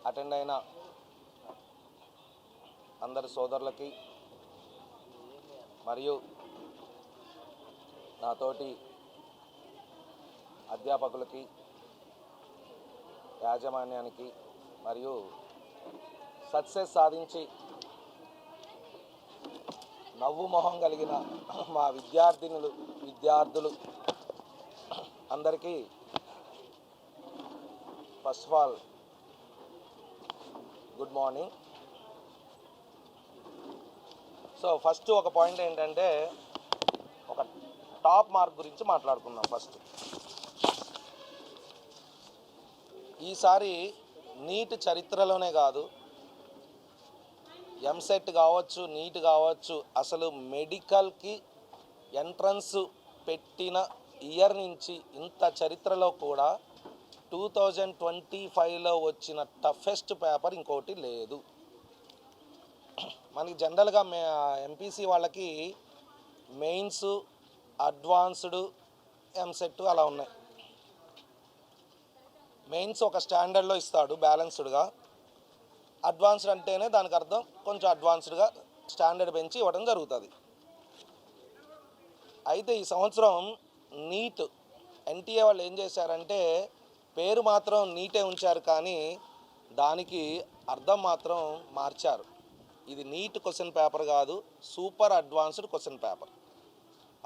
Attend అయిన అందరి సోదరులకి మరియు నాతోటి అధ్యాపకులకి, యాజమాన్యానికి మరియు సక్సెస్ సాధించి నవ్వు మొహం కలిగిన మా విద్యార్థులు అందరికీ first of all good morning. So first ఒక పాయింట్ ఏంటంటే, ఒక టాప్ మార్క్ గురించి మాట్లాడుకుందాం. ఫస్ట్ ఈసారి నీట్ చరిత్రలోనే కాదు, ఎంసెట్ కావచ్చు, నీట్ కావచ్చు, అసలు మెడికల్కి ఎంట్రన్స్ పెట్టిన ఇయర్ నుంచి ఇంత చరిత్రలో కూడా 2025లో వచ్చిన టఫెస్ట్ పేపర్ ఇంకోటి లేదు. మనకి జనరల్గా ఎంపీసీ వాళ్ళకి మెయిన్స్, అడ్వాన్స్డ్, ఎంసెట్ అలా ఉన్నాయి. మెయిన్స్ ఒక స్టాండర్డ్లో ఇస్తాడు బ్యాలెన్స్డ్గా, అడ్వాన్స్డ్ అంటేనే దానికి అర్థం కొంచెం అడ్వాన్స్డ్గా స్టాండర్డ్ పెంచి ఇవ్వడం జరుగుతుంది. అయితే ఈ సంవత్సరం నీట్ ఎన్టీఏ వాళ్ళు ఏం చేశారంటే, పేరు మాత్రం నీటే ఉంచారు కానీ దానికి అర్థం మాత్రం మార్చారు. ఇది నీట్ క్వశ్చన్ పేపర్ కాదు, super advanced question paper.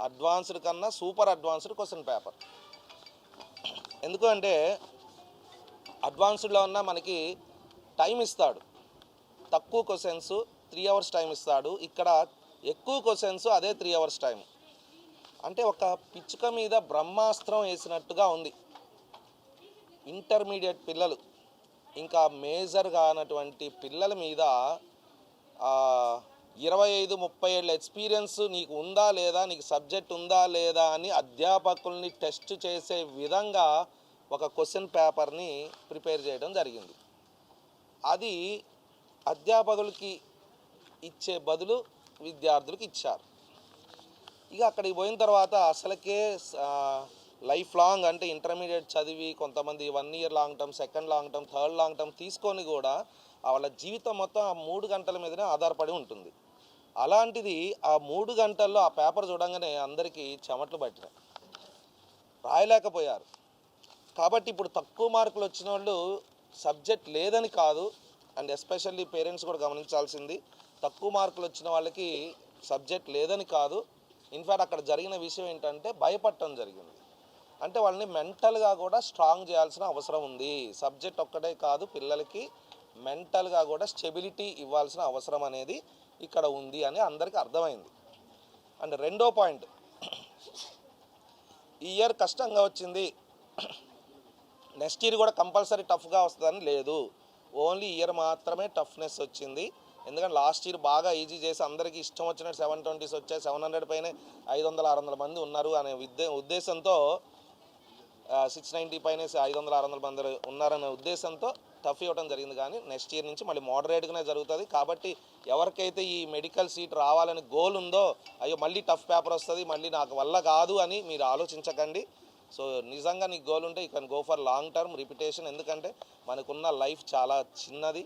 Advanced కన్నా సూపర్ అడ్వాన్స్డ్ క్వశ్చన్ పేపర్. ఎందుకంటే అడ్వాన్స్డ్లో ఉన్న మనకి టైం ఇస్తాడు, తక్కువ క్వశ్చన్స్ 3 hours టైం ఇస్తాడు. ఇక్కడ ఎక్కువ క్వశ్చన్స్ అదే 3 hours టైం. అంటే ఒక పిచ్చుక మీద బ్రహ్మాస్త్రం వేసినట్టుగా ఉంది. ఇంటర్మీడియట్ పిల్లలు, ఇంకా మేజర్ కానటువంటి పిల్లల మీద 25-30 ఏళ్ళ ఎక్స్పీరియన్స్ నీకు ఉందా లేదా, నీకు సబ్జెక్ట్ ఉందా లేదా అని అధ్యాపకుల్ని టెస్ట్ చేసే విధంగా ఒక క్వశ్చన్ పేపర్ని ప్రిపేర్ చేయడం జరిగింది. అది అధ్యాపకులకి ఇచ్చే బదులు విద్యార్థులకు ఇచ్చారు. ఇక అక్కడికి పోయిన తర్వాత అసలుకే లైఫ్ లాంగ్, అంటే ఇంటర్మీడియట్ చదివి కొంతమంది 1 year long term, 2nd long term, 3rd long term తీసుకొని కూడా వాళ్ళ జీవితం మొత్తం ఆ 3 గంటల మీదనే ఆధారపడి ఉంటుంది. అలాంటిది ఆ 3 గంటల్లో ఆ పేపర్ చూడంగానే అందరికీ చెమటలు పట్టినాయి, రాయలేకపోయారు. కాబట్టి ఇప్పుడు తక్కువ మార్కులు వచ్చిన వాళ్ళు సబ్జెక్ట్ లేదని కాదు, అండ్ ఎస్పెషల్లీ పేరెంట్స్ కూడా గమనించాల్సింది, తక్కువ మార్కులు వచ్చిన వాళ్ళకి సబ్జెక్ట్ లేదని కాదు. ఇన్ఫ్యాక్ట్ అక్కడ జరిగిన విషయం ఏంటంటే భయపడటం జరిగింది. అంటే వాళ్ళని మెంటల్గా కూడా స్ట్రాంగ్ చేయాల్సిన అవసరం ఉంది. సబ్జెక్ట్ ఒక్కటే కాదు, పిల్లలకి మెంటల్గా కూడా స్టెబిలిటీ ఇవ్వాల్సిన అవసరం అనేది ఇక్కడ ఉంది అని అందరికీ అర్థమైంది. అండ్ రెండో పాయింట్, ఈ ఇయర్ కష్టంగా వచ్చింది, నెక్స్ట్ ఇయర్ కూడా కంపల్సరీ టఫ్గా వస్తుందని లేదు. ఓన్లీ ఇయర్ మాత్రమే టఫ్నెస్ వచ్చింది. ఎందుకంటే లాస్ట్ ఇయర్ బాగా ఈజీ చేసి అందరికీ ఇష్టం వచ్చినట్టు 720s వచ్చాయి, 700 పైనే 500-600 మంది ఉన్నారు అనే ఉద్దేశంతో, 690 పైనే 500-600 మంది ఉన్నారనే ఉద్దేశంతో టఫ్ ఇవ్వడం జరిగింది. కానీ నెక్స్ట్ ఇయర్ నుంచి మళ్ళీ మోడరేట్గానే జరుగుతుంది. కాబట్టి ఎవరికైతే ఈ మెడికల్ సీట్ రావాలని గోల్ ఉందో, అయ్యో మళ్ళీ టఫ్ పేపర్ వస్తుంది, మళ్ళీ నాకు వల్ల కాదు అని మీరు ఆలోచించకండి. సో నిజంగా నీకు గోల్ ఉంటే you can go for long term repetition. ఎందుకంటే మనకున్న లైఫ్ చాలా చిన్నది,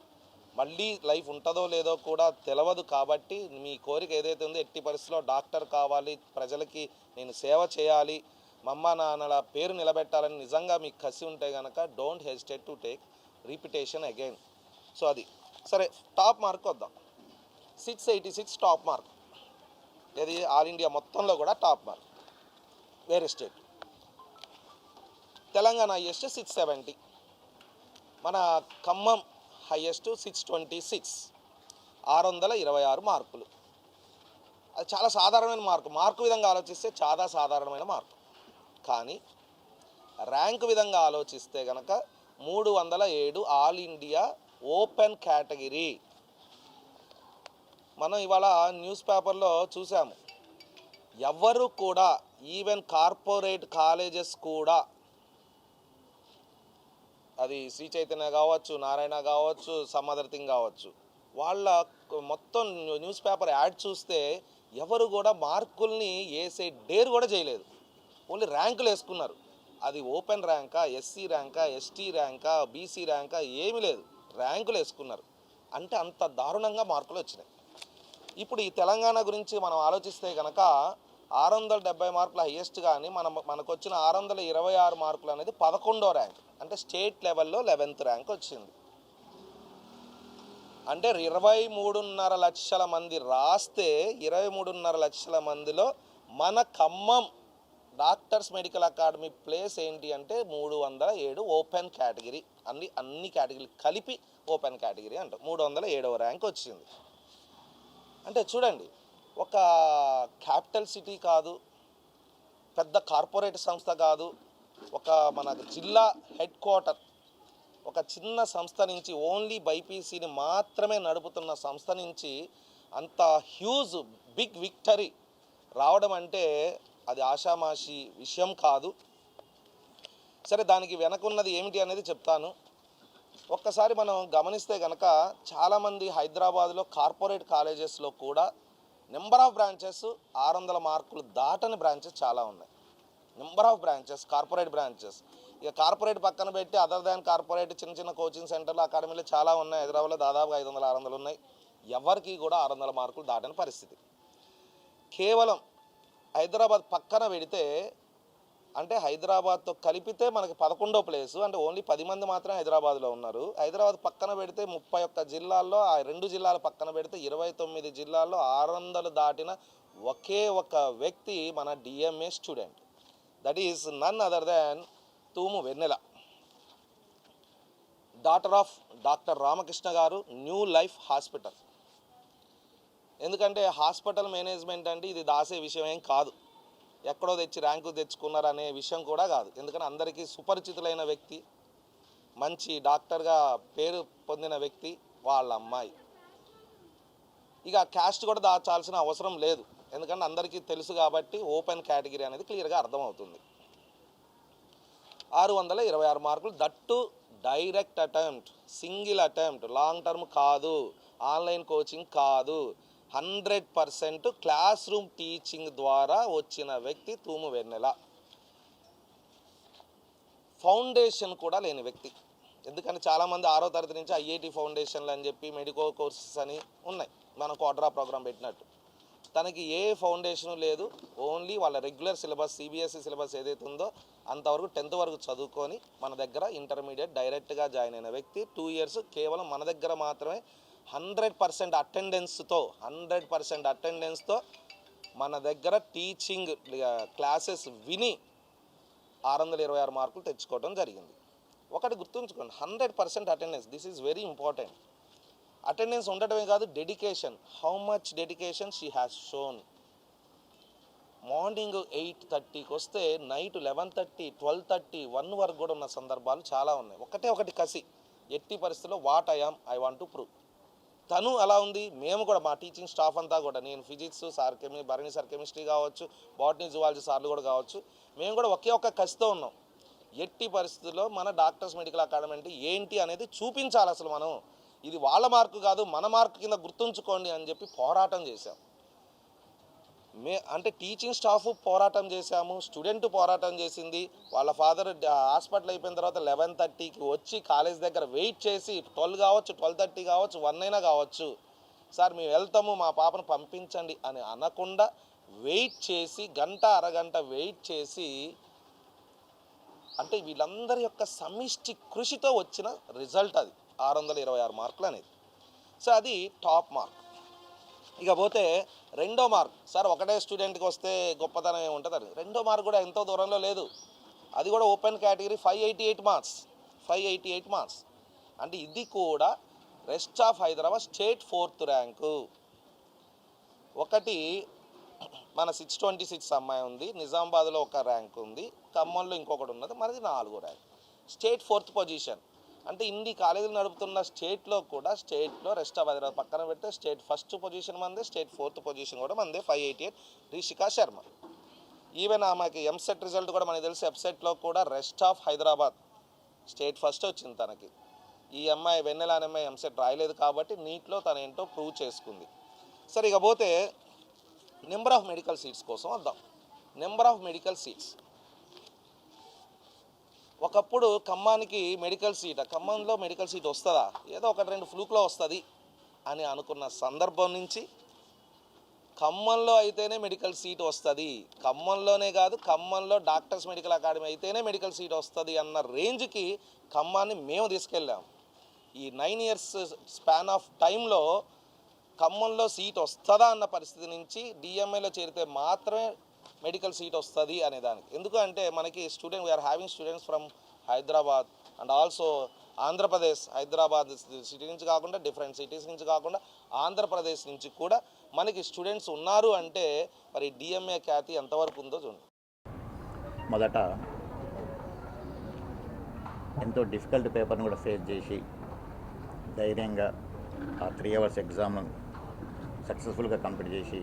మళ్ళీ లైఫ్ ఉంటుందో లేదో కూడా తెలియదు. కాబట్టి మీ కోరిక ఏదైతే ఉందో, ఎట్టి పరిస్థితిలో డాక్టర్ కావాలి, ప్రజలకి నేను సేవ చేయాలి, మా అమ్మ నాన్నల పేరు నిలబెట్టాలని నిజంగా మీకు కసి ఉంటే కనుక don't hesitate to take repetition again. So అది సరే. టాప్ మార్క్ వద్దాం. 686 టాప్ మార్క్. ఇది ఆల్ ఇండియా మొత్తంలో కూడా టాప్ మార్క్. వేరే స్టేట్ తెలంగాణ హైయెస్ట్ 670, మన ఖమ్మం హైయెస్ట్ 626, 626 మార్కులు. అది చాలా సాధారణమైన మార్కు విధంగా ఆలోచిస్తే చాలా సాధారణమైన మార్కు. కానీ ర్యాంక్ విధంగా ఆలోచిస్తే కనుక 307 ఆల్ ఇండియా ఓపెన్ కేటగిరీ. మనం ఇవాళ న్యూస్ పేపర్లో చూసాము, ఎవరు కూడా, ఈవెన్ కార్పొరేట్ కాలేజెస్ కూడా, అది శ్రీ చైతన్య కావచ్చు, నారాయణ కావచ్చు, సమ్ అదర్ థింగ్ కావచ్చు, వాళ్ళ మొత్తం న్యూస్ పేపర్ యాడ్ చూస్తే ఎవరు కూడా మార్కుల్ని వేసే డేర్ కూడా చేయలేదు. ఓన్లీ ర్యాంకులు వేసుకున్నారు. అది ఓపెన్ ర్యాంకా, ఎస్సీ ర్యాంకా, ఎస్టీ ర్యాంకా, బీసీ ర్యాంకా ఏమీ లేదు. ర్యాంకులు వేసుకున్నారు. అంటే అంత దారుణంగా మార్కులు వచ్చినాయి. ఇప్పుడు ఈ తెలంగాణ గురించి మనం ఆలోచిస్తే కనుక 670 మార్కుల హయ్యెస్ట్, కానీ మనకు వచ్చిన 626 మార్కులు అనేది 11వ ర్యాంక్, అంటే స్టేట్ లెవెల్లో 11th ర్యాంక్ వచ్చింది. అంటే 23.5 లక్షల మంది రాస్తే 23.5 లక్షల మందిలో మన Khammam doctors medical academy place ఏంటి అంటే 307 ఓపెన్ కేటగిరీ, అన్ని కేటగిరీలు కలిపి ఓపెన్ కేటగిరీ అంట 307వ ర్యాంక్ వచ్చింది. అంటే చూడండి, ఒక క్యాపిటల్ సిటీ కాదు, పెద్ద కార్పొరేట్ సంస్థ కాదు, ఒక మన జిల్లా హెడ్ క్వార్టర్, ఒక చిన్న సంస్థ నుంచి, ఓన్లీ బైపీసీని మాత్రమే నడుపుతున్న సంస్థ నుంచి అంత హ్యూజ్ బిగ్ విక్టరీ రావడం అంటే అది ఆషామాషి విషయం కాదు. సరే, దానికి వెనకున్నది ఏమిటి అనేది చెప్తాను. ఒక్కసారి మనం గమనిస్తే కనుక చాలామంది హైదరాబాద్లో కార్పొరేట్ కాలేజెస్లో కూడా నెంబర్ ఆఫ్ బ్రాంచెస్ 600 మార్కులు దాటని బ్రాంచెస్ చాలా ఉన్నాయి. Number of branches, corporate branches. ఇక కార్పొరేట్ పక్కన పెట్టి అదర్ దాన్ కార్పొరేట్ చిన్న చిన్న కోచింగ్ సెంటర్లు, అకాడమీలు చాలా ఉన్నాయి. హైదరాబాద్లో దాదాపు 500-600 ఉన్నాయి. ఎవరికి కూడా 600 మార్కులు దాటని పరిస్థితి. కేవలం హైదరాబాద్ పక్కన పెడితే, అంటే హైదరాబాద్తో కలిపితే మనకి 11వ ప్లేసు, అంటే ఓన్లీ 10 మంది మాత్రమే హైదరాబాద్లో ఉన్నారు. హైదరాబాద్ పక్కన పెడితే 31 జిల్లాల్లో, ఆ 2 జిల్లాల పక్కన పెడితే 29 జిల్లాల్లో 600 దాటిన ఒకే ఒక వ్యక్తి మన DMA student. That is none other than Thumu Vennela, daughter of doctor Ramakrishna garu, new life hospital. ఎందుకంటే హాస్పిటల్ మేనేజ్మెంట్ అంటే ఇది దాసే విషయం ఏం కాదు, ఎక్కడో తెచ్చి ర్యాంకు తెచ్చుకున్నారనే విషయం కూడా కాదు. ఎందుకంటే అందరికీ సుపరిచితులైన వ్యక్తి, మంచి డాక్టర్గా పేరు పొందిన వ్యక్తి వాళ్ళ అమ్మాయి. ఇక క్యాస్ట్ కూడా దాచాల్సిన అవసరం లేదు, ఎందుకంటే అందరికీ తెలుసు కాబట్టి ఓపెన్ కేటగిరీ అనేది క్లియర్గా అర్థమవుతుంది. 626 మార్కులు, that direct attempt, single attempt, long term కాదు, ఆన్లైన్ కోచింగ్ కాదు, 100% క్లాస్ రూమ్ టీచింగ్ ద్వారా వచ్చిన వ్యక్తి తూము వెన్నెల. ఫౌండేషన్ కూడా లేని వ్యక్తి. ఎందుకంటే చాలామంది 6వ తరగతి నుంచి ఐఐటి ఫౌండేషన్లు అని చెప్పి మెడికో కోర్సెస్ అని ఉన్నాయి, మనం క్వాడ్రా ప్రోగ్రామ్ పెట్టినట్టు. తనకి ఏ ఫౌండేషను లేదు, ఓన్లీ వాళ్ళ రెగ్యులర్ సిలబస్, సిబిఎస్ఈ సిలబస్ ఏదైతే ఉందో అంతవరకు 10th వరకు చదువుకొని మన దగ్గర ఇంటర్మీడియట్ డైరెక్ట్గా జాయిన్ అయిన వ్యక్తి. 2 years కేవలం మన దగ్గర మాత్రమే 100% అటెండెన్స్తో మన దగ్గర టీచింగ్ క్లాసెస్ విని 626 మార్కులు తెచ్చుకోవడం జరిగింది. ఒకటి గుర్తుంచుకోండి, 100% attendance, this is very important. Attendance ఉండటమే కాదు, dedication. How much dedication she has shown. Morning 8:30కి వస్తే నైట్ 11:30, 12:30, 1 వరకు కూడా ఉన్న సందర్భాలు చాలా ఉన్నాయి. ఒకటి కసి, ఎట్టి పరిస్థితుల్లో what I want to prove. తను అలా ఉంది, మేము కూడా మా టీచింగ్ స్టాఫ్ అంతా కూడా, నేను physics sir, Bharani sir chemistry కావచ్చు, బాటనీ జువాలజీ సార్లు కూడా కావచ్చు, మేము కూడా ఒకే ఒక్క కసితో ఉన్నాం. ఎట్టి పరిస్థితుల్లో మన డాక్టర్స్ మెడికల్ అకాడమీ అంటే ఏంటి అనేది చూపించాలి. అసలు మనం ఇది వాళ్ళ మార్కు కాదు, మన మార్కు కింద గుర్తుంచుకోండి అని చెప్పి పోరాటం చేశాం. అంటే టీచింగ్ స్టాఫ్ పోరాటం చేశాము, స్టూడెంట్ పోరాటం చేసింది. వాళ్ళ ఫాదర్ హాస్పిటల్ అయిపోయిన తర్వాత 11:30కి వచ్చి కాలేజ్ దగ్గర వెయిట్ చేసి 12 కావచ్చు, 12:30 కావచ్చు, 1 అయినా కావచ్చు, సార్ మేము వెళ్తాము, మా పాపను పంపించండి అని అనకుండా వెయిట్ చేసి గంట అరగంట వెయిట్ చేసి, అంటే వీళ్ళందరి యొక్క సమిష్టి కృషితో వచ్చిన రిజల్ట్ అది 626 మార్కులు అనేది. సో అది టాప్ మార్క్. ఇక పోతే 2వ మార్క్, సార్ ఒకటే స్టూడెంట్కి వస్తే గొప్పతనం ఏముంటుంది అని. 2వ మార్క్ కూడా ఎంతో దూరంలో లేదు, అది కూడా ఓపెన్ కేటగిరీ 588 మార్క్స్. అంటే ఇది కూడా rest of Hyderabad state 4th rank. ఒకటి మన 626 అమ్మాయి ఉంది, నిజామాబాద్లో ఒక ర్యాంక్ ఉంది, ఖమ్మంలో ఇంకొకటి ఉన్నది, మనది 4వ ర్యాంక్. State 4th position. అంటే ఇన్ని కాలేజీలు నడుపుతున్న స్టేట్లో కూడా, స్టేట్లో రెస్ట్ ఆఫ్ హైదరాబాద్ పక్కన పెడితే స్టేట్ 1st పొజిషన్ మందే, స్టేట్ 4th పొజిషన్ కూడా మందే, 588 రిషికా శర్మ. ఈవెన్ ఆమెకి ఎంసెట్ రిజల్ట్ కూడా మనకి తెలిసి వెబ్సైట్లో కూడా rest of Hyderabad state 1st వచ్చింది తనకి. ఈ అమ్మాయి వెన్నెల అనే అమ్మాయి ఎంసెట్ రాయలేదు కాబట్టి నీట్లో తన ఏంటో ప్రూవ్ చేసుకుంది. సరే, ఇక పోతే నెంబర్ ఆఫ్ మెడికల్ సీట్స్ కోసం వద్దాం. నెంబర్ ఆఫ్ మెడికల్ సీట్స్ ఒకప్పుడు ఖమ్మానికి మెడికల్ సీట్, ఖమ్మంలో మెడికల్ సీట్ వస్తుందా, ఏదో ఒకటి రెండు ఫ్లూక్లో వస్తుంది అని అనుకున్న సందర్భం నుంచి ఖమ్మంలో అయితేనే మెడికల్ సీట్ వస్తుంది, ఖమ్మంలోనే కాదు ఖమ్మంలో డాక్టర్స్ మెడికల్ అకాడమీ అయితేనే మెడికల్ సీట్ వస్తుంది అన్న రేంజ్కి ఖమ్మాన్ని మేము తీసుకెళ్ళాం. ఈ 9 years స్పాన్ ఆఫ్ టైంలో ఖమ్మంలో సీట్ వస్తుందా అన్న పరిస్థితి నుంచి డిఎంఏలో చేరితే మాత్రమే మెడికల్ సీట్ వస్తుంది అనే దానికి. ఎందుకంటే మనకి we are having students from Hyderabad and also Andhra Pradesh. Hyderabad city నుంచి కాకుండా డిఫరెంట్ సిటీస్ నుంచి కాకుండా ఆంధ్రప్రదేశ్ నుంచి కూడా మనకి స్టూడెంట్స్ ఉన్నారు అంటే మరి డిఎంఏ ఖ్యాతి ఎంతవరకు ఉందో చూడండి. మొదట ఎంతో డిఫికల్ట్ పేపర్ని కూడా ఫేస్ చేసి ధైర్యంగా ఆ 3 hours ఎగ్జామ్ను సక్సెస్ఫుల్గా కంప్లీట్ చేసి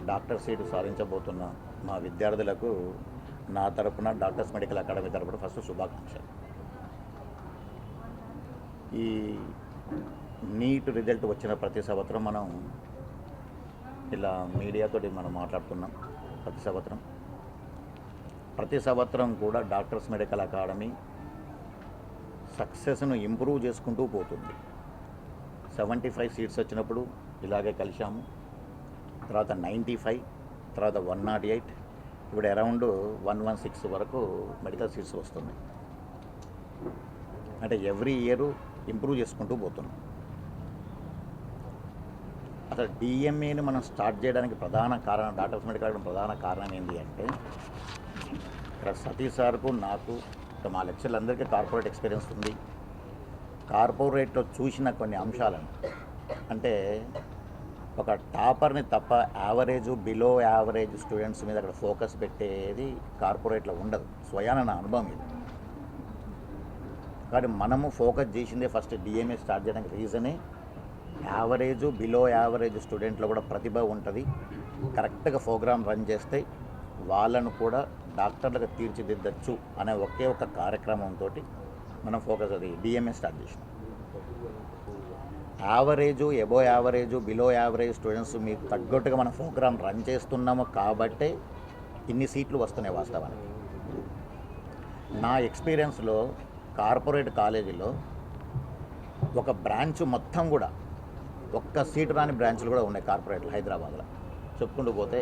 డాక్టర్ సీటు సాధించబోతున్న మా విద్యార్థులకు నా తరపున డాక్టర్స్ మెడికల్ అకాడమీ తరపున ఫస్ట్ శుభాకాంక్షలు. ఈ నీట్ రిజల్ట్ వచ్చిన ప్రతి సంవత్సరం మనం ఇలా మీడియాతోటి మనం మాట్లాడుతున్నాం. ప్రతి సంవత్సరం కూడా డాక్టర్స్ మెడికల్ అకాడమీ సక్సెస్ను ఇంప్రూవ్ చేసుకుంటూ పోతుంది. 75 సీట్స్ వచ్చినప్పుడు ఇలాగే కలిశాము, తర్వాత 95, తర్వాత 108, ఇప్పుడు అరౌండ్ 116 వరకు మెడికల్ సీట్స్ వస్తున్నాయి. అంటే ఎవ్రీ ఇయర్ ఇంప్రూవ్ చేసుకుంటూ పోతున్నాం. అసలు డిఎంఏని మనం స్టార్ట్ చేయడానికి ప్రధాన కారణం, డాక్టర్స్ మెడికల్ అకాడమీ ప్రధాన కారణం ఏంటి అంటే, ఇక్కడ సతీష్ సార్కు నాకు మా లెక్చర్లందరికీ కార్పొరేట్ ఎక్స్పీరియన్స్ ఉంది. కార్పొరేట్లో చూసిన కొన్ని అంశాలను, అంటే ఒక టాపర్ని తప్ప యావరేజ్ బిలో యావరేజ్ స్టూడెంట్స్ మీద అక్కడ ఫోకస్ పెట్టేది కార్పొరేట్లో ఉండదు. స్వయాన నా అనుభవం ఇది. కానీ మనము ఫోకస్ చేసిందే ఫస్ట్ డిఎంఏ స్టార్ట్ చేయడానికి రీజనే యావరేజ్ బిలో యావరేజ్ స్టూడెంట్లో కూడా ప్రతిభ ఉంటుంది. కరెక్ట్గా ప్రోగ్రామ్ రన్ చేస్తే వాళ్ళను కూడా డాక్టర్లుగా తీర్చిదిద్దచ్చు అనే ఒకే ఒక కార్యక్రమంతో మనం ఫోకస్ అది డిఎంఏ స్టార్ట్ చేసినాం. Average above average below average students మీకు తగ్గట్టుగా మనం ప్రోగ్రామ్ రన్ చేస్తున్నాము కాబట్టే ఇన్ని సీట్లు వస్తున్నాయి. వాస్తవానికి నా ఎక్స్పీరియన్స్లో కార్పొరేట్ కాలేజీలో ఒక బ్రాంచ్ మొత్తం కూడా ఒక్క సీటు రాని బ్రాంచ్లు కూడా ఉన్నాయి కార్పొరేట్లు హైదరాబాద్లో. చెప్పుకుంటూ పోతే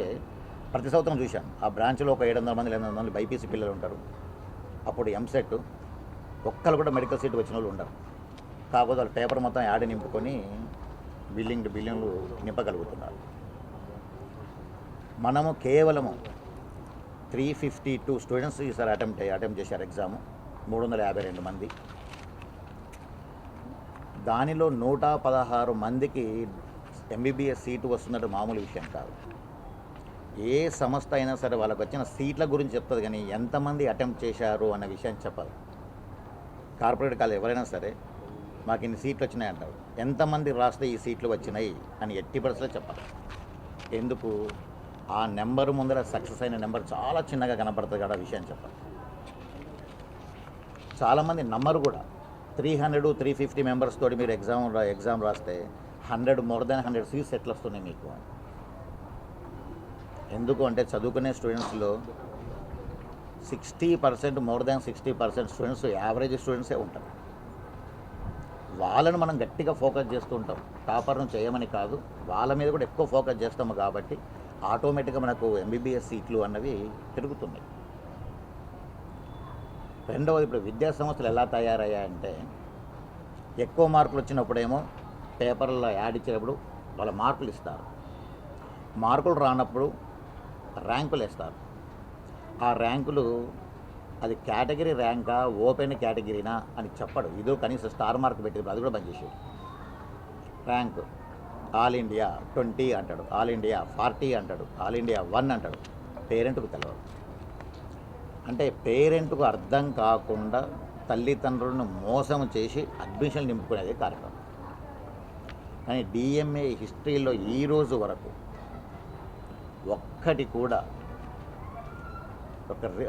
ప్రతి సంవత్సరం చూశాను. ఆ బ్రాంచ్లో ఒక 700 మంది 800 మంది బైపీసీ పిల్లలు ఉంటారు. అప్పుడు ఎంసెట్ ఒక్కరు కూడా మెడికల్ సీట్ వచ్చిన వాళ్ళు ఉండరు. కాకపోతే వాళ్ళు పేపర్ మొత్తం యాడ్ నింపుకొని బిల్లింగ్లు నింపగలుగుతున్నారు. మనము కేవలము 352 స్టూడెంట్స్ ఈసారి అటెంప్ట్ చేశారు ఎగ్జాము, 352 మంది. దానిలో 116 మందికి ఎంబీబీఎస్ సీటు వస్తున్నట్టు మామూలు విషయం కాదు. ఏ సంస్థ అయినా సరే వాళ్ళకి వచ్చిన సీట్ల గురించి చెప్తుంది, కానీ ఎంతమంది అటెంప్ట్ చేశారు అన్న విషయం చెప్పదు. కార్పొరేట్ కాలేజ్ ఎవరైనా సరే మాకు ఇన్ని సీట్లు వచ్చినాయి అంటారు. ఎంతమంది రాస్తే ఈ సీట్లు వచ్చినాయి అని ఎట్టి పరిస్థితుల్లో చెప్పాలి. ఎందుకు? ఆ నెంబర్ ముందర సక్సెస్ అయిన నెంబర్ చాలా చిన్నగా కనపడుతుంది కదా విషయం చెప్పాలి. చాలామంది నమ్మరు కూడా. 300-350 మెంబర్స్ తోటి మీరు ఎగ్జామ్ రాస్తే 100 సీట్స్ ఎట్లా వస్తున్నాయి మీకు? ఎందుకు అంటే చదువుకునే స్టూడెంట్స్లో 60% స్టూడెంట్స్ యావరేజ్ స్టూడెంట్సే ఉంటారు. వాళ్ళను మనం గట్టిగా ఫోకస్ చేస్తూ ఉంటాం. టాపర్ను చేయమని కాదు, వాళ్ళ మీద కూడా ఎక్కువ ఫోకస్ చేస్తాము. కాబట్టి ఆటోమేటిక్గా మనకు ఎంబీబీఎస్ సీట్లు అన్నవి పెరుగుతున్నాయి. రెండవది, ఇప్పుడు విద్యా సంస్థలు ఎలా తయారయ్యాయంటే, ఎక్కువ మార్కులు వచ్చినప్పుడేమో పేపర్లో యాడ్ ఇచ్చేటప్పుడు వాళ్ళ మార్కులు ఇస్తారు. మార్కులు రానప్పుడు ర్యాంకులు వేస్తారు. ఆ ర్యాంకులు అది కేటగిరీ ర్యాంకా ఓపెన్ కేటగిరీనా అని చెప్పడు. ఇదో కనీసం స్టార్ మార్క్ పెట్టేది అది కూడా బంద్ చేసేది. ర్యాంకు ఆల్ ఇండియా 20 అంటాడు, ఆల్ ఇండియా 40 అంటాడు, ఆల్ ఇండియా 1 అంటాడు. పేరెంట్కు తెలియదు. అంటే పేరెంట్కు అర్థం కాకుండా తల్లిదండ్రులను మోసం చేసి అడ్మిషన్ నింపుకునేది కార్యక్రమం. కానీ డిఎంఏ హిస్టరీలో ఈరోజు వరకు ఒక్కటి కూడా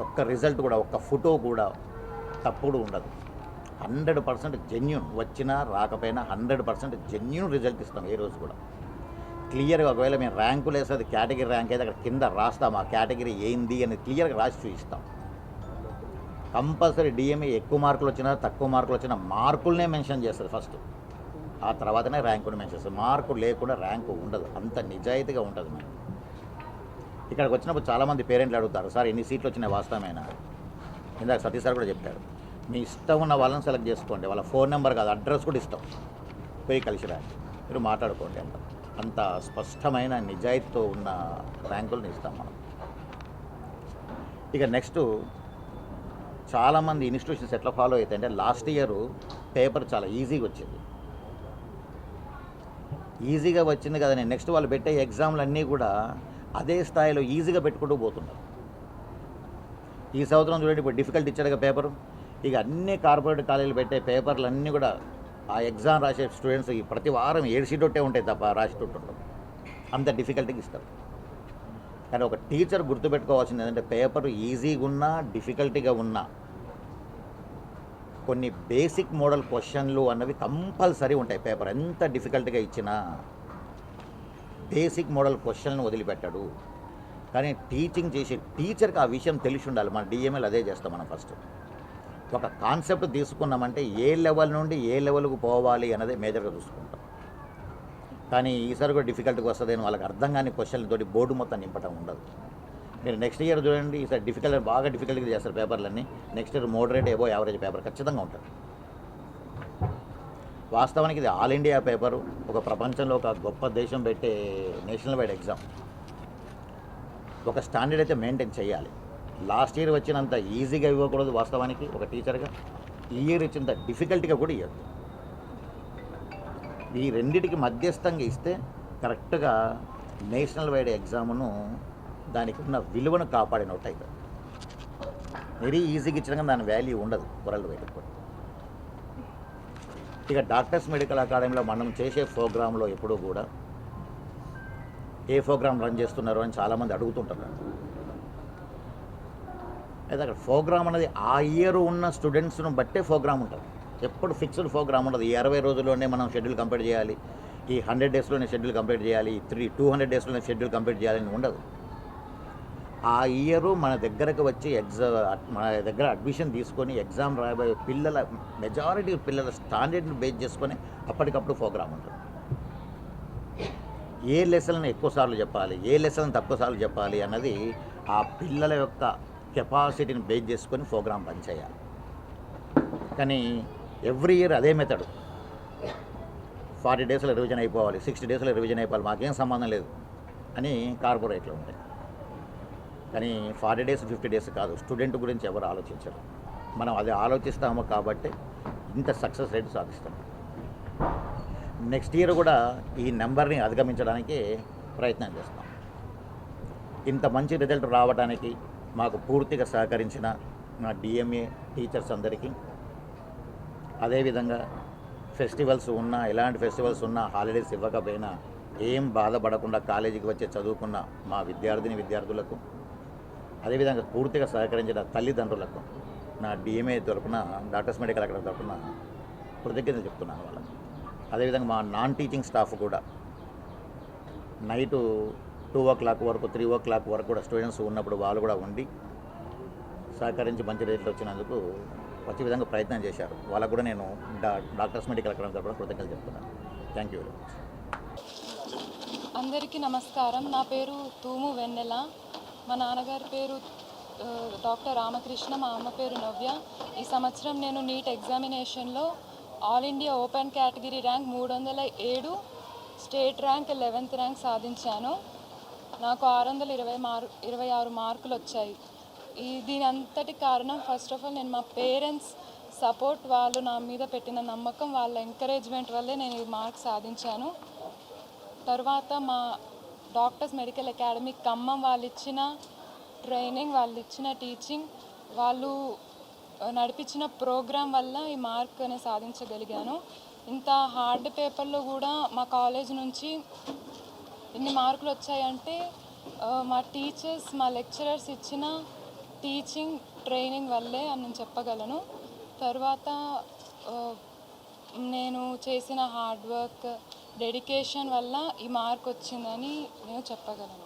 ఒక్క రిజల్ట్ కూడా, ఒక్క ఫోటో కూడా తప్పుడు ఉండదు. 100% జెన్యూన్, వచ్చినా రాకపోయినా 100% జెన్యూన్ రిజల్ట్ ఇస్తాం. ఏ రోజు కూడా క్లియర్గా, ఒకవేళ మేము ర్యాంకులు వేస్తే అది కేటగిరీ ర్యాంక్ అయితే అక్కడ కింద రాస్తాం ఆ కేటగిరీ ఏంది అని క్లియర్గా రాసి చూపిస్తాం. కంపల్సరీ డిఎంఏ ఎక్కువ మార్కులు వచ్చినా తక్కువ మార్కులు వచ్చినా మార్కులనే మెన్షన్ చేస్తుంది ఫస్ట్, ఆ తర్వాతనే ర్యాంకుని మెన్షన్ చేస్తుంది. మార్కు లేకుండా ర్యాంకు ఉండదు, అంత నిజాయితీగా ఉంటుంది. మేము ఇక్కడికి వచ్చినప్పుడు చాలామంది పేరెంట్లు అడుగుతారు, సార్ ఎన్ని సీట్లు వచ్చినాయి వాస్తవమేనా? ఇందాక సతీష్ సార్ కూడా చెప్పాడు, మీ ఇష్టం ఉన్న వాళ్ళని సెలెక్ట్ చేసుకోండి, వాళ్ళ ఫోన్ నెంబర్ కాదు అడ్రస్ కూడా ఇస్తాం, పోయి కలిసి రండి, మీరు మాట్లాడుకోండి అంట. అంత స్పష్టమైన నిజాయితీతో ఉన్న ర్యాంకులను ఇస్తాం మనం. ఇక నెక్స్ట్ చాలామంది ఇన్స్టిట్యూషన్స్ ఎట్లా ఫాలో అవుతాయి అంటే, లాస్ట్ ఇయర్ పేపర్ చాలా ఈజీగా వచ్చింది, ఈజీగా వచ్చింది కదని నెక్స్ట్ వాళ్ళు పెట్టే ఎగ్జామ్లు అన్నీ కూడా అదే స్థాయిలో ఈజీగా పెట్టుకుంటూ పోతున్నారు. ఈ సంవత్సరం చూడండి, ఇప్పుడు డిఫికల్ట్ ఇచ్చాడుగా పేపరు, ఇక అన్ని కార్పొరేట్ కాలేజీలు పెట్టే పేపర్లు అన్నీ కూడా ఆ ఎగ్జామ్ రాసే స్టూడెంట్స్ ప్రతి వారం 7 షీట్ ఉంటాయి తప్ప రాసి ఉండవు, అంత డిఫికల్టీగా ఇస్తారు. కానీ ఒక టీచర్ గుర్తుపెట్టుకోవాల్సింది ఏంటంటే, పేపర్ ఈజీగా ఉన్నా డిఫికల్టీగా ఉన్నా కొన్ని బేసిక్ మోడల్ క్వశ్చన్లు అన్నవి కంపల్సరీ ఉంటాయి. పేపర్ ఎంత డిఫికల్ట్గా ఇచ్చినా బేసిక్ మోడల్ క్వశ్చన్లను వదిలిపెట్టాడు. కానీ టీచింగ్ చేసే టీచర్కి ఆ విషయం తెలిసి ఉండాలి. మన డిఎంఎల్ అదే చేస్తాం. మనం ఫస్ట్ ఒక కాన్సెప్ట్ తీసుకున్నామంటే ఏ లెవెల్ నుండి ఏ లెవెల్కు పోవాలి అన్నదే మేజర్గా చూసుకుంటాం. కానీ ఈసారి కూడా డిఫికల్ట్గా వస్తుంది అని వాళ్ళకి అర్థం కాని క్వశ్చన్లతోటి బోర్డు మొత్తం నింపడం ఉండదు. మీరు నెక్స్ట్ ఇయర్ చూడండి, ఈసారి డిఫికల్ట్ బాగా డిఫికల్ట్గా చేస్తారు పేపర్లన్నీ. నెక్స్ట్ ఇయర్ మోడరేట్ ఏవో యావరేజ్ పేపర్ ఖచ్చితంగా ఉంటుంది. వాస్తవానికి ఇది ఆల్ ఇండియా పేపరు, ఒక ప్రపంచంలో ఒక గొప్ప దేశం పెట్టే నేషనల్ వైడ్ ఎగ్జామ్. ఒక స్టాండర్డ్ అయితే మెయింటైన్ చేయాలి. లాస్ట్ ఇయర్ వచ్చినంత ఈజీగా ఇవ్వకూడదు వాస్తవానికి ఒక టీచర్గా, ఈ ఇయర్ ఇచ్చినంత డిఫికల్ట్గా కూడా ఇవ్వద్దు. ఈ రెండిటికి మధ్యస్థంగా ఇస్తే కరెక్ట్గా నేషనల్ వైడ్ ఎగ్జామ్ను దానికి ఉన్న విలువను కాపాడినట్టు అవుతుంది. వెరీ ఈజీగా ఇచ్చినా దాని వాల్యూ ఉండదు వరల్డ్ వైడ్ కూడా. ఇక డాక్టర్స్ మెడికల్ అకాడమీలో మనం చేసే ప్రోగ్రాంలో ఎప్పుడూ కూడా ఏ ప్రోగ్రామ్ రన్ చేస్తున్నారు అని చాలామంది అడుగుతుంటారు. అయితే అక్కడ ప్రోగ్రామ్ అనేది ఆ ఇయర్ ఉన్న స్టూడెంట్స్ను బట్టే ప్రోగ్రామ్ ఉంటుంది. ఎప్పుడు ఫిక్స్డ్ ప్రోగ్రామ్ ఉండదు. ఈ 60 రోజుల్లోనే మనం షెడ్యూల్ కంప్లీట్ చేయాలి, ఈ 100 డేస్లోనే షెడ్యూల్ కంప్లీట్ చేయాలి, 200 డేస్లోనే షెడ్యూల్ కంప్లీట్ చేయాలని ఉండదు. ఆ ఇయర్ మన దగ్గరకు వచ్చి మన దగ్గర అడ్మిషన్ తీసుకొని ఎగ్జామ్ రాబోయే పిల్లల మెజారిటీ పిల్లల స్టాండర్డ్ని బేస్ చేసుకొని అప్పటికప్పుడు ప్రోగ్రామ్ ఉంటుంది. ఏ లెసన్లను ఎక్కువసార్లు చెప్పాలి, ఏ లెసన్ తక్కువసార్లు చెప్పాలి అన్నది ఆ పిల్లల యొక్క కెపాసిటీని బేస్ చేసుకొని ప్రోగ్రామ్ రన్ చేయాలి. కానీ ఎవ్రీ ఇయర్ అదే మెథడ్, 40 డేస్లో రివిజన్ అయిపోవాలి, 60 డేస్లో రివిజన్ అయిపోవాలి, మాకేం సంబంధం లేదు అని కార్పొరేట్లో ఉంటాయి. కానీ 40 డేస్ 50 డేస్ కాదు, స్టూడెంట్ గురించి ఎవరు ఆలోచించరు. మనం అది ఆలోచిస్తాము కాబట్టి ఇంత సక్సెస్ రేట్ సాధిస్తాం. నెక్స్ట్ ఇయర్ కూడా ఈ నెంబర్ని అధిగమించడానికి ప్రయత్నం చేస్తాం. ఇంత మంచి రిజల్ట్ రావడానికి మాకు పూర్తిగా సహకరించిన నా డిఎంఏ టీచర్స్ అందరికీ, అదేవిధంగా ఫెస్టివల్స్ ఉన్నా, ఎలాంటి ఫెస్టివల్స్ ఉన్నా, హాలిడేస్ ఇవ్వకపోయినా ఏం బాధపడకుండా కాలేజీకి వచ్చే చదువుకున్న మా విద్యార్థులకు, అదేవిధంగా పూర్తిగా సహకరించిన తల్లిదండ్రులకు నా డిఎంఏ తరపున, డాక్టర్స్ మెడికల్ అకాడమీ తరపున కృతజ్ఞతలు చెప్తున్నాను వాళ్ళకి. అదేవిధంగా మా నాన్ టీచింగ్ స్టాఫ్ కూడా నైటు 2 o'clock వరకు, 3 o'clock వరకు కూడా స్టూడెంట్స్ ఉన్నప్పుడు వాళ్ళు కూడా ఉండి సహకరించి మంచి రేట్లు వచ్చినందుకు వచ్చే విధంగా ప్రయత్నం చేశారు. వాళ్ళకు కూడా నేను డాక్టర్స్ మెడికల్ అకాడమీ తరపున కృతజ్ఞతలు చెప్తున్నాను. Thank you very much. అందరికీ నమస్కారం. నా పేరు తూము వెన్నెల. మా నాన్నగారి పేరు డాక్టర్ రామకృష్ణ, మా అమ్మ పేరు నవ్య. ఈ సంవత్సరం నేను నీట్ ఎగ్జామినేషన్లో all India open category rank 307, state rank 11th rank సాధించాను. నాకు 626 మార్కులు వచ్చాయి. దీని అంతటి కారణం ఫస్ట్ ఆఫ్ ఆల్ నేను మా పేరెంట్స్ సపోర్ట్, వాళ్ళు నా మీద పెట్టిన నమ్మకం, వాళ్ళ ఎంకరేజ్మెంట్ వల్లే నేను ఈ మార్క్స్ సాధించాను. తర్వాత మా డాక్టర్స్ మెడికల్ అకాడమీ ఖమ్మం వాళ్ళు ఇచ్చిన ట్రైనింగ్, వాళ్ళు ఇచ్చిన టీచింగ్, వాళ్ళు నడిపించిన ప్రోగ్రాం వల్ల ఈ మార్క్ అనేది సాధించగలిగాను. ఇంత హార్డ్ పేపర్లో కూడా మా కాలేజ్ నుంచి ఇన్ని మార్కులు వచ్చాయంటే మా టీచర్స్, మా లెక్చరర్స్ ఇచ్చిన టీచింగ్ ట్రైనింగ్ వల్లే అని నేను చెప్పగలను. తర్వాత నేను చేసిన హార్డ్ వర్క్, డెడికేషన్ వల్ల ఈ మార్క్ వచ్చిందని నేను చెప్పగలను.